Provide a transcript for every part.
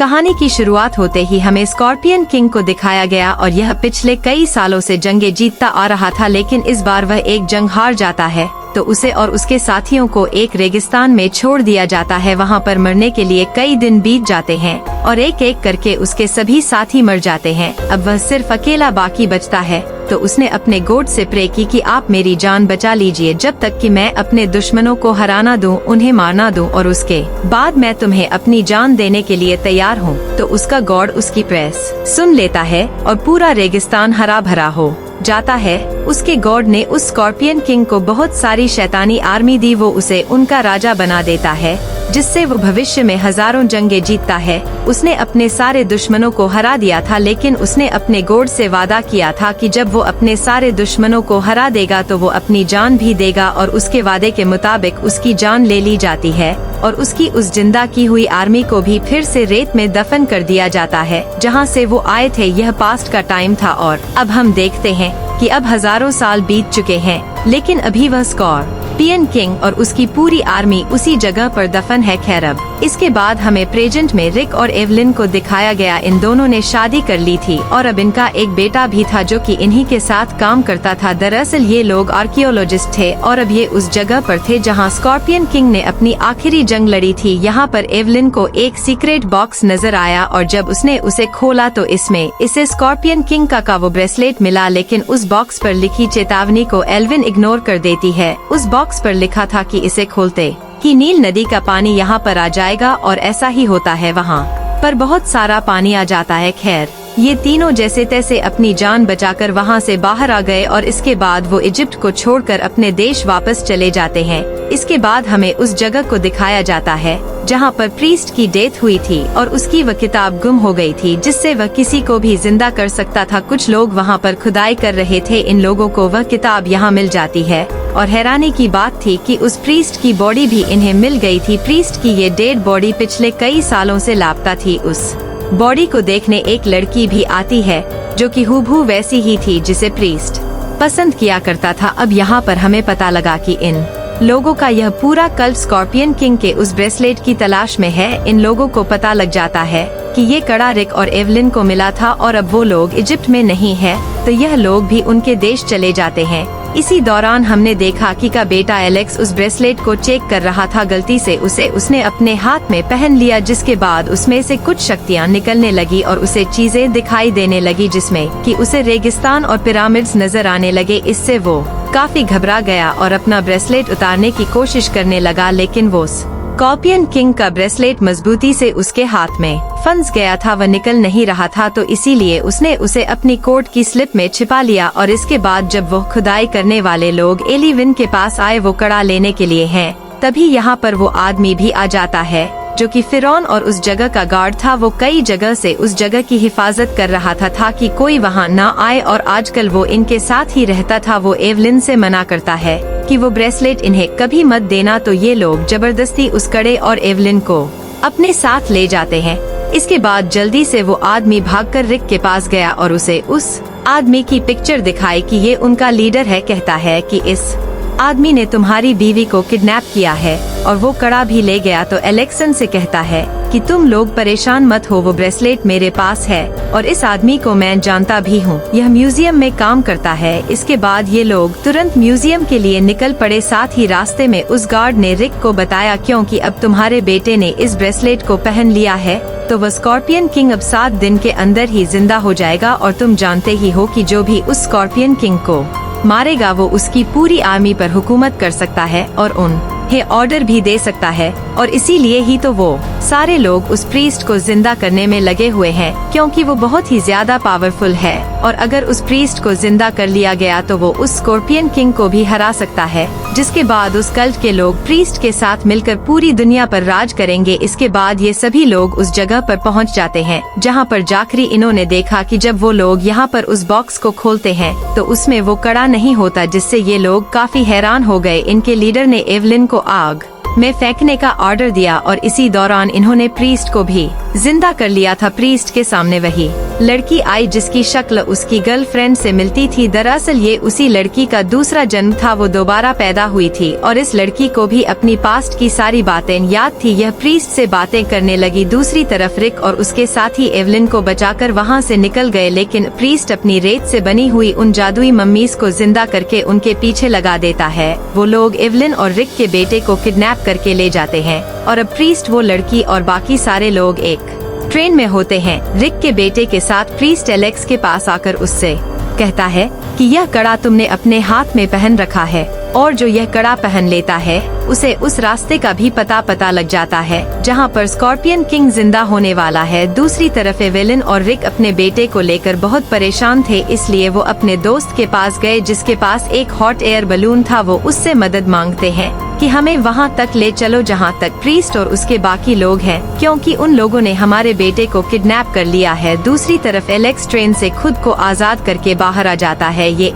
कहानी की शुरुआत होते ही हमें स्कॉर्पियन किंग को दिखाया गया और यह पिछले कई सालों से जंगें जीतता आ रहा था, लेकिन इस बार वह एक जंग हार जाता है तो उसे और उसके साथियों को एक रेगिस्तान में छोड़ दिया जाता है। वहाँ पर मरने के लिए कई दिन बीत जाते हैं और एक एक करके उसके सभी साथी मर जाते हैं। अब वह सिर्फ अकेला बाकी बचता है, तो उसने अपने गॉड से प्रे की कि आप मेरी जान बचा लीजिए जब तक कि मैं अपने दुश्मनों को हराना दूं, उन्हें मारना दूं और उसके बाद मैं तुम्हें अपनी जान देने के लिए तैयार हूं। तो उसका गॉड उसकी प्रेस सुन लेता है और पूरा रेगिस्तान हरा भरा हो जाता है। उसके गॉड ने उस स्कॉर्पियन किंग को बहुत सारी शैतानी आर्मी दी, वो उसे उनका राजा बना देता है जिससे वो भविष्य में हजारों जंगें जीतता है। उसने अपने सारे दुश्मनों को हरा दिया था, लेकिन उसने अपने गॉड से वादा किया था कि जब वो अपने सारे दुश्मनों को हरा देगा तो वो अपनी जान भी देगा, और उसके वादे के मुताबिक उसकी जान ले ली जाती है और उसकी उस जिंदा की हुई आर्मी को भी फिर से रेत में दफन कर दिया जाता है जहां से वो आए थे। यह पास्ट का टाइम था और अब हम देखते हैं कि अब हजारों साल बीत चुके हैं, लेकिन अभी वह स्कॉर्पियन किंग और उसकी पूरी आर्मी उसी जगह पर दफन है। खैर, अब इसके बाद हमें प्रेजेंट में रिक और एवलिन को दिखाया गया। इन दोनों ने शादी कर ली थी और अब इनका एक बेटा भी था जो कि इन्हीं के साथ काम करता था। दरअसल ये लोग आर्कियोलॉजिस्ट थे और अब ये उस जगह पर थे जहां स्कॉर्पियन किंग ने अपनी आखिरी जंग लड़ी थी। यहाँ पर एवलिन को एक सीक्रेट बॉक्स नजर आया और जब उसने उसे खोला तो इसमें इसे स्कॉर्पियन किंग का वो ब्रेसलेट मिला, लेकिन उस बॉक्स पर लिखी चेतावनी को एल्विन इग्नोर कर देती है। उस बॉक्स पर लिखा था कि इसे खोलते ही नील नदी का पानी यहाँ पर आ जाएगा, और ऐसा ही होता है। वहाँ पर बहुत सारा पानी आ जाता है। खैर, ये तीनों जैसे तैसे अपनी जान बचाकर वहाँ से बाहर आ गए और इसके बाद वो इजिप्ट को छोड़कर अपने देश वापस चले जाते हैं। इसके बाद हमें उस जगह को दिखाया जाता है जहाँ पर प्रीस्ट की डेथ हुई थी और उसकी वह किताब गुम हो गई थी जिससे वह किसी को भी जिंदा कर सकता था। कुछ लोग वहाँ पर खुदाई कर रहे थे, इन लोगों को वह किताब यहाँ मिल जाती है और हैरानी की बात थी कि उस प्रीस्ट की बॉडी भी इन्हें मिल गई थी। प्रीस्ट की ये डेड बॉडी पिछले कई सालों से लापता थी। उस बॉडी को देखने एक लड़की भी आती है जो कि हूबहू वैसी ही थी जिसे प्रीस्ट पसंद किया करता था। अब यहाँ पर हमें पता लगा कि इन लोगों का यह पूरा कल्ट स्कॉर्पियन किंग के उस ब्रेसलेट की तलाश में है। इन लोगों को पता लग जाता है कि ये कड़ा रिक और एवलिन को मिला था और अब वो लोग इजिप्ट में नहीं है, तो यह लोग भी उनके देश चले जाते हैं। इसी दौरान हमने देखा कि का बेटा एलेक्स उस ब्रेसलेट को चेक कर रहा था। गलती से उसने अपने हाथ में पहन लिया, जिसके बाद उसमें से कुछ शक्तियाँ निकलने लगी और उसे चीजें दिखाई देने लगी जिसमें कि उसे रेगिस्तान और पिरामिड्स नजर आने लगे। इससे वो काफी घबरा गया और अपना ब्रेसलेट उतारने की कोशिश करने लगा, लेकिन वो स्कॉर्पियन किंग का ब्रेसलेट मजबूती से उसके हाथ में फंस गया था, वह निकल नहीं रहा था, तो इसीलिए उसने उसे अपनी कोट की स्लिप में छिपा लिया। और इसके बाद जब वो खुदाई करने वाले लोग एलिविन के पास आए वो कड़ा लेने के लिए हैं, तभी यहाँ पर वो आदमी भी आ जाता है जो कि फिरौन और उस जगह का गार्ड था। वो कई जगह से उस जगह की हिफाजत कर रहा था ताकि कोई वहाँ न आए और आजकल वो इनके साथ ही रहता था। वो एवलिन से मना करता है कि वो ब्रेसलेट इन्हें कभी मत देना, तो ये लोग जबरदस्ती उस कड़े और एवलिन को अपने साथ ले जाते हैं। इसके बाद जल्दी से वो आदमी भागकर रिक के पास गया और उसे उस आदमी की पिक्चर दिखाई कि ये उनका लीडर है। कहता है कि इस आदमी ने तुम्हारी बीवी को किडनैप किया है और वो कड़ा भी ले गया। तो एलेक्सन से कहता है कि तुम लोग परेशान मत हो, वो ब्रेसलेट मेरे पास है और इस आदमी को मैं जानता भी हूँ, यह म्यूजियम में काम करता है। इसके बाद ये लोग तुरंत म्यूजियम के लिए निकल पड़े। साथ ही रास्ते में उस गार्ड ने रिक को बताया क्योंकि अब तुम्हारे बेटे ने इस ब्रेसलेट को पहन लिया है तो वह स्कॉर्पियन किंग अब 7 दिन के अंदर ही जिंदा हो जाएगा, और तुम जानते ही हो कि जो भी उस स्कॉर्पियन किंग को मारेगा वो उसकी पूरी आर्मी पर हुकूमत कर सकता है और उन्हें ऑर्डर भी दे सकता है, और इसीलिए ही तो वो सारे लोग उस प्रीस्ट को जिंदा करने में लगे हुए हैं क्योंकि वो बहुत ही ज्यादा पावरफुल है। और अगर उस प्रीस्ट को जिंदा कर लिया गया तो वो उस स्कॉर्पियन किंग को भी हरा सकता है, जिसके बाद उस कल्ट के लोग प्रीस्ट के साथ मिलकर पूरी दुनिया पर राज करेंगे। इसके बाद ये सभी लोग उस जगह पर पहुंच जाते हैं जहां पर जाकर इन्होंने देखा कि जब वो लोग यहां पर उस बॉक्स को खोलते हैं तो उसमें वो कड़ा नहीं होता, जिससे ये लोग काफी हैरान हो गए। इनके लीडर ने एवलिन को आग में फेंकने का ऑर्डर दिया और इसी दौरान इन्होंने प्रीस्ट को भी जिंदा कर लिया था। प्रीस्ट के सामने वही लड़की आई जिसकी शक्ल उसकी गर्लफ्रेंड से मिलती थी। दरअसल ये उसी लड़की का दूसरा जन्म था। वो दोबारा पैदा हुई थी और इस लड़की को भी अपनी पास्ट की सारी बातें याद थी। यह प्रीस्ट से बातें करने लगी। दूसरी तरफ रिक और उसके साथी एवलिन को बचाकर वहाँ से निकल गए, लेकिन प्रीस्ट अपनी रेत से बनी हुई उन जादुई मम्मीज को जिंदा करके उनके पीछे लगा देता है। वो लोग एवलिन और रिक के बेटे को किडनैप करके ले जाते हैं और अब प्रीस्ट, वो लड़की और बाकी सारे लोग एक ट्रेन में होते हैं। रिक के बेटे के साथ प्रीस्ट एलेक्स के पास आकर उससे कहता है कि यह कड़ा तुमने अपने हाथ में पहन रखा है, और जो यह कड़ा पहन लेता है उसे उस रास्ते का भी पता लग जाता है जहां पर स्कॉर्पियन किंग जिंदा होने वाला है। दूसरी तरफ एवेलिन और रिक अपने बेटे को लेकर बहुत परेशान थे, इसलिए वो अपने दोस्त के पास गए जिसके पास एक हॉट एयर बलून था। वो उससे मदद मांगते हैं कि हमें वहां तक ले चलो जहां तक प्रीस्ट और उसके बाकी लोग हैं, क्योंकि उन लोगों ने हमारे बेटे को किडनैप कर लिया है। दूसरी तरफ एलेक्स ट्रेन से खुद को आजाद करके बाहर आ जाता है। ये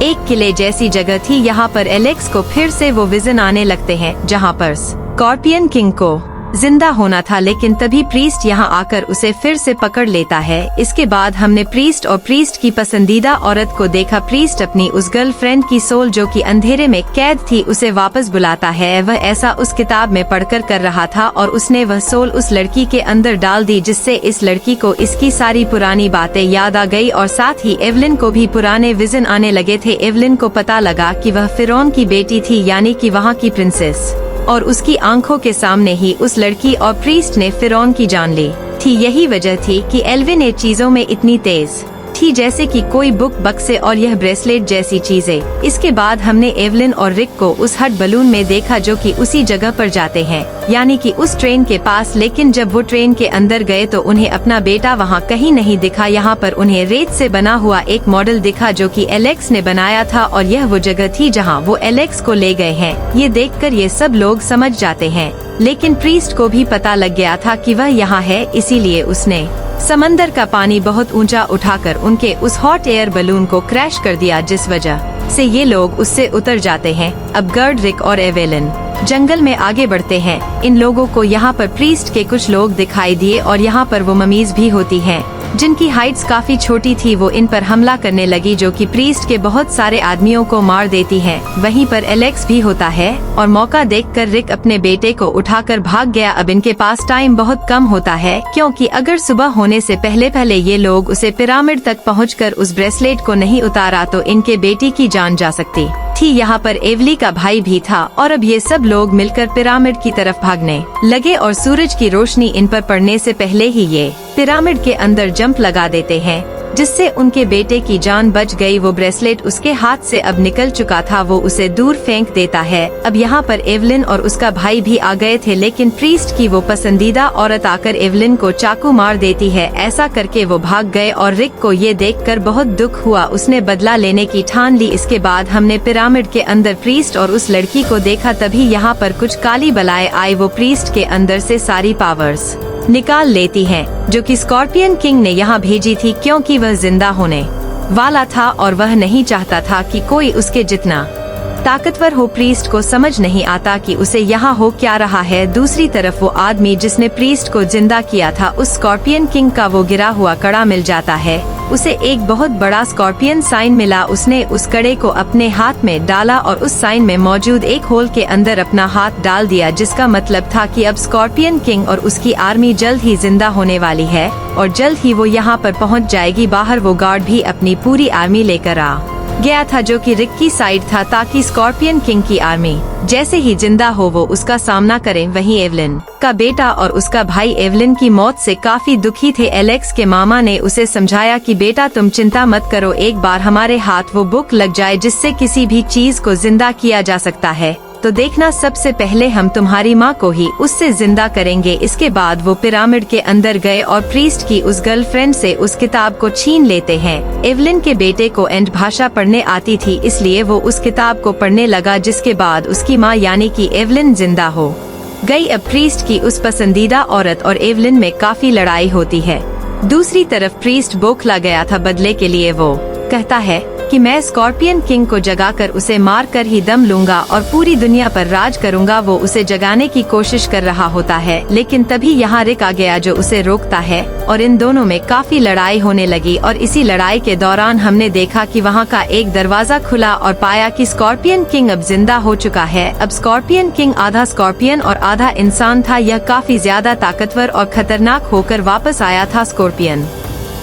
एक किले जैसी जगह थी। यहाँ पर एलेक्स को फिर से वो विजन आने लगते हैं जहाँ पर स्कॉर्पियन किंग को जिंदा होना था, लेकिन तभी प्रीस्ट यहाँ आकर उसे फिर से पकड़ लेता है। इसके बाद हमने प्रीस्ट और प्रीस्ट की पसंदीदा औरत को देखा। प्रीस्ट अपनी उस गर्लफ्रेंड की सोल जो कि अंधेरे में कैद थी उसे वापस बुलाता है। वह ऐसा उस किताब में पढ़कर कर रहा था और उसने वह सोल उस लड़की के अंदर डाल दी, जिससे इस लड़की को इसकी सारी पुरानी बातें याद आ गई और साथ ही एवलिन को भी पुराने विजन आने लगे थे। एवलिन को पता लगा कि वह फिरौन की बेटी थी, यानी कि वहाँ की प्रिंसेस, और उसकी आंखों के सामने ही उस लड़की और प्रीस्ट ने फिरौन की जान ली थी। यही वजह थी कि एल्विन ये चीजों में इतनी तेज थी जैसे कि कोई बुक, बक्से और यह ब्रेसलेट जैसी चीजें। इसके बाद हमने एवलिन और रिक को उस हट बलून में देखा जो कि उसी जगह पर जाते हैं, यानी कि उस ट्रेन के पास। लेकिन जब वो ट्रेन के अंदर गए तो उन्हें अपना बेटा वहाँ कहीं नहीं दिखा। यहाँ पर उन्हें रेत से बना हुआ एक मॉडल दिखा जो कि एलेक्स ने बनाया था और यह वो जगह थी जहाँ वो एलेक्स को ले गए हैं। ये देखकर ये सब लोग समझ जाते हैं, लेकिन प्रीस्ट को भी पता लग गया था कि वह यहाँ है, इसीलिए उसने समंदर का पानी बहुत ऊंचा उठाकर उनके उस हॉट एयर बलून को क्रैश कर दिया, जिस वजह से ये लोग उससे उतर जाते हैं। अब गर्ड, रिक और एवेलिन जंगल में आगे बढ़ते हैं। इन लोगों को यहाँ पर प्रीस्ट के कुछ लोग दिखाई दिए और यहाँ पर वो ममीज भी होती हैं जिनकी हाइट्स काफी छोटी थी। वो इन पर हमला करने लगी जो कि प्रीस्ट के बहुत सारे आदमियों को मार देती हैं। वहीं पर एलेक्स भी होता है और मौका देखकर रिक अपने बेटे को उठाकर भाग गया। अब इनके पास टाइम बहुत कम होता है, क्योंकि अगर सुबह होने से पहले ये लोग उसे पिरामिड तक पहुंचकर उस ब्रेसलेट को नहीं उतारा तो इनके बेटी की जान जा सकती थी। यहाँ पर एवली का भाई भी था और अब ये सब लोग मिलकर पिरामिड की तरफ भागने लगे और सूरज की रोशनी इन पर पड़ने से पहले ही ये पिरामिड के अंदर जंप लगा देते हैं, जिससे उनके बेटे की जान बच गई। वो ब्रेसलेट उसके हाथ से अब निकल चुका था, वो उसे दूर फेंक देता है। अब यहाँ पर एवलिन और उसका भाई भी आ गए थे, लेकिन प्रीस्ट की वो पसंदीदा औरत आकर एवलिन को चाकू मार देती है। ऐसा करके वो भाग गए और रिक को ये देखकर बहुत दुख हुआ। उसने बदला लेने की ठान ली। इसके बाद हमने पिरामिड के अंदर प्रीस्ट और उस लड़की को देखा। तभी यहाँ पर कुछ काली बलाएं आई। वो प्रीस्ट के अंदर से सारी पावर्स निकाल लेती हैं, जो कि स्कॉर्पियन किंग ने यहाँ भेजी थी, क्योंकि वह जिंदा होने वाला था और वह नहीं चाहता था कि कोई उसके जितना ताकतवर हो। प्रीस्ट को समझ नहीं आता कि उसे यहाँ हो क्या रहा है। दूसरी तरफ वो आदमी जिसने प्रीस्ट को जिंदा किया था, उस स्कॉर्पियन किंग का वो गिरा हुआ कड़ा मिल जाता है। उसे एक बहुत बड़ा स्कॉर्पियन साइन मिला। उसने उस कड़े को अपने हाथ में डाला और उस साइन में मौजूद एक होल के अंदर अपना हाथ डाल दिया, जिसका मतलब था कि अब स्कॉर्पियन किंग और उसकी आर्मी जल्द ही जिंदा होने वाली है और जल्द ही वो यहाँ पर पहुँच जाएगी। बाहर वो गार्ड भी अपनी पूरी आर्मी लेकर आ गया था जो कि रिक की साइड था, ताकि स्कॉर्पियन किंग की आर्मी जैसे ही जिंदा हो वो उसका सामना करे। वहीं एवलिन का बेटा और उसका भाई एवलिन की मौत से काफी दुखी थे। एलेक्स के मामा ने उसे समझाया कि बेटा तुम चिंता मत करो, एक बार हमारे हाथ वो बुक लग जाए जिससे किसी भी चीज को जिंदा किया जा सकता है, तो देखना सबसे पहले हम तुम्हारी माँ को ही उससे जिंदा करेंगे। इसके बाद वो पिरामिड के अंदर गए और प्रीस्ट की उस गर्लफ्रेंड से उस किताब को छीन लेते हैं। एवलिन के बेटे को एंड भाषा पढ़ने आती थी, इसलिए वो उस किताब को पढ़ने लगा, जिसके बाद उसकी माँ यानी कि एवलिन जिंदा हो गई। अब प्रीस्ट की उस पसंदीदा औरत और एवलिन में काफी लड़ाई होती है। दूसरी तरफ प्रीस्ट बौखला गया था बदले के लिए। वो कहता है कि मैं स्कॉर्पियन किंग को जगाकर उसे मार कर ही दम लूंगा और पूरी दुनिया पर राज करूंगा। वो उसे जगाने की कोशिश कर रहा होता है, लेकिन तभी यहाँ रिक आ गया जो उसे रोकता है और इन दोनों में काफी लड़ाई होने लगी। और इसी लड़ाई के दौरान हमने देखा कि वहाँ का एक दरवाजा खुला और पाया कि स्कॉर्पियन किंग अब जिंदा हो चुका है। अब स्कॉर्पियन किंग आधा स्कॉर्पियन और आधा इंसान था। यह काफी ज्यादा ताकतवर और खतरनाक होकर वापस आया था। स्कॉर्पियन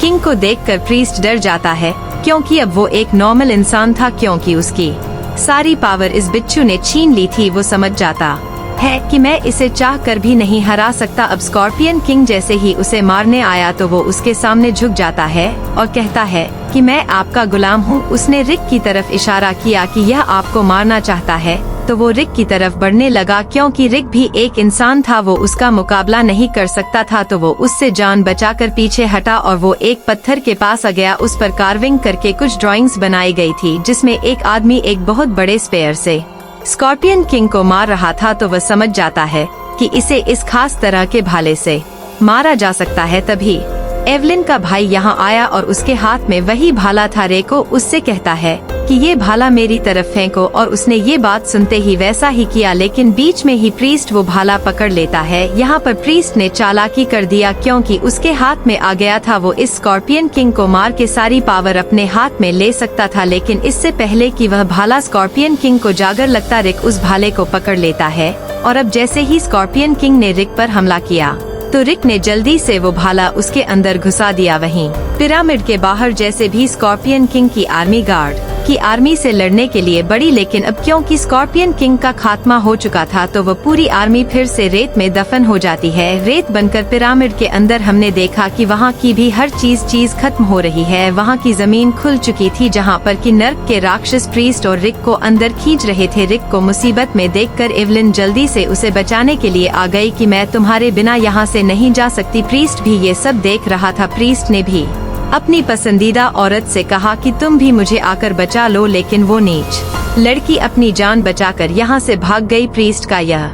किंग को देखकर प्रीस्ट डर जाता है, क्योंकि अब वो एक नॉर्मल इंसान था, क्योंकि उसकी सारी पावर इस बिच्छू ने छीन ली थी। वो समझ जाता है कि मैं इसे चाह कर भी नहीं हरा सकता। अब स्कॉर्पियन किंग जैसे ही उसे मारने आया तो वो उसके सामने झुक जाता है और कहता है कि मैं आपका गुलाम हूँ। उसने रिक की तरफ इशारा किया कि यह आपको मारना चाहता है, तो वो रिक की तरफ बढ़ने लगा। क्योंकि रिक भी एक इंसान था, वो उसका मुकाबला नहीं कर सकता था, तो वो उससे जान बचाकर पीछे हटा और वो एक पत्थर के पास आ गया। उस पर कार्विंग करके कुछ ड्राइंग्स बनाई गई थी, जिसमें एक आदमी एक बहुत बड़े स्पेयर से स्कॉर्पियन किंग को मार रहा था। तो वह समझ जाता है कि इसे इस खास तरह के भाले से मारा जा सकता है। तभी एवलिन का भाई यहाँ आया और उसके हाथ में वही भाला था। रेको उससे कहता है कि ये भाला मेरी तरफ फेंको, और उसने ये बात सुनते ही वैसा ही किया, लेकिन बीच में ही प्रीस्ट वो भाला पकड़ लेता है। यहाँ पर प्रीस्ट ने चालाकी कर दिया, क्योंकि उसके हाथ में आ गया था। वो इस स्कॉर्पियन किंग को मार के सारी पावर अपने हाथ में ले सकता था, लेकिन इससे पहले कि वह भाला स्कॉर्पियन किंग को जागर लगता, रिक उस भाले को पकड़ लेता है। और अब जैसे ही स्कॉर्पियन किंग ने रिक पर हमला किया तो रिक ने जल्दी से वो भाला उसके अंदर घुसा दिया। वहीं पिरामिड के बाहर जैसे भी स्कॉर्पियन किंग की आर्मी गार्ड की आर्मी से लड़ने के लिए बढ़ी, लेकिन अब क्योंकि स्कॉर्पियन किंग का खात्मा हो चुका था तो वह पूरी आर्मी फिर से रेत में दफन हो जाती है। रेत बनकर पिरामिड के अंदर हमने देखा कि वहाँ की भी हर चीज खत्म हो रही है। वहाँ की जमीन खुल चुकी थी, जहाँ पर कि नर्क के राक्षस प्रीस्ट और रिक को अंदर खींच रहे थे। रिक को मुसीबत में देखकर एवलिन जल्दी से उसे बचाने के लिए आ गई कि मैं तुम्हारे बिना यहाँ से नहीं जा सकती। प्रीस्ट भी ये सब देख रहा था। प्रीस्ट ने भी अपनी पसंदीदा औरत से कहा कि तुम भी मुझे आकर बचा लो, लेकिन वो नीच लड़की अपनी जान बचाकर यहाँ से भाग गई। प्रीस्ट का यह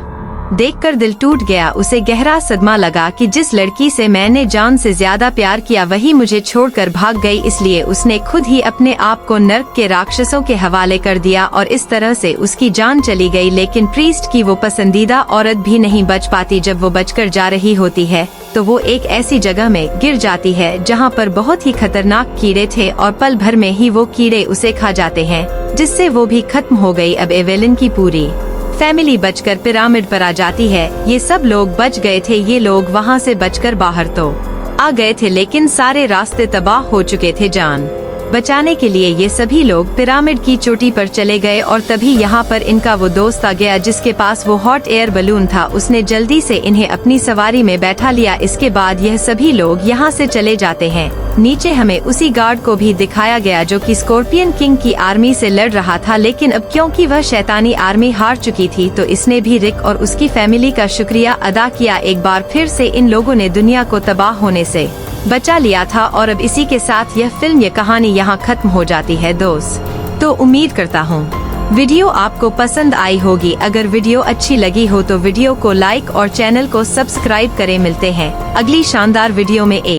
देखकर दिल टूट गया। उसे गहरा सदमा लगा कि जिस लड़की से मैंने जान से ज्यादा प्यार किया वही मुझे छोड़कर भाग गई, इसलिए उसने खुद ही अपने आप को नर्क के राक्षसों के हवाले कर दिया और इस तरह से उसकी जान चली गई। लेकिन प्रीस्ट की वो पसंदीदा औरत भी नहीं बच पाती। जब वो बचकर जा रही होती है तो वो एक ऐसी जगह में गिर जाती है जहाँ पर बहुत ही खतरनाक कीड़े थे और पल भर में ही वो कीड़े उसे खा जाते हैं, जिससे वो भी खत्म हो गई। अब एवेलिन की पूरी फैमिली बचकर पिरामिड पर आ जाती है। ये सब लोग बच गए थे। ये लोग वहाँ से बचकर बाहर तो आ गए थे, लेकिन सारे रास्ते तबाह हो चुके थे। जान बचाने के लिए ये सभी लोग पिरामिड की चोटी पर चले गए और तभी यहाँ पर इनका वो दोस्त आ गया जिसके पास वो हॉट एयर बलून था। उसने जल्दी से इन्हें अपनी सवारी में बैठा लिया। इसके बाद यह सभी लोग यहाँ से चले जाते हैं। नीचे हमें उसी गार्ड को भी दिखाया गया जो कि स्कॉर्पियन किंग की आर्मी से लड़ रहा था, लेकिन अब क्योंकि वह शैतानी आर्मी हार चुकी थी तो इसने भी रिक और उसकी फैमिली का शुक्रिया अदा किया। एक बार फिर से इन लोगों ने दुनिया को तबाह होने से बचा लिया था। और अब इसी के साथ यह फिल्म, ये कहानी यहाँ खत्म हो जाती है दोस्त। तो उम्मीद करता हूँ वीडियो आपको पसंद आई होगी। अगर वीडियो अच्छी लगी हो तो वीडियो को लाइक और चैनल को सब्सक्राइब करें। मिलते हैं अगली शानदार वीडियो में।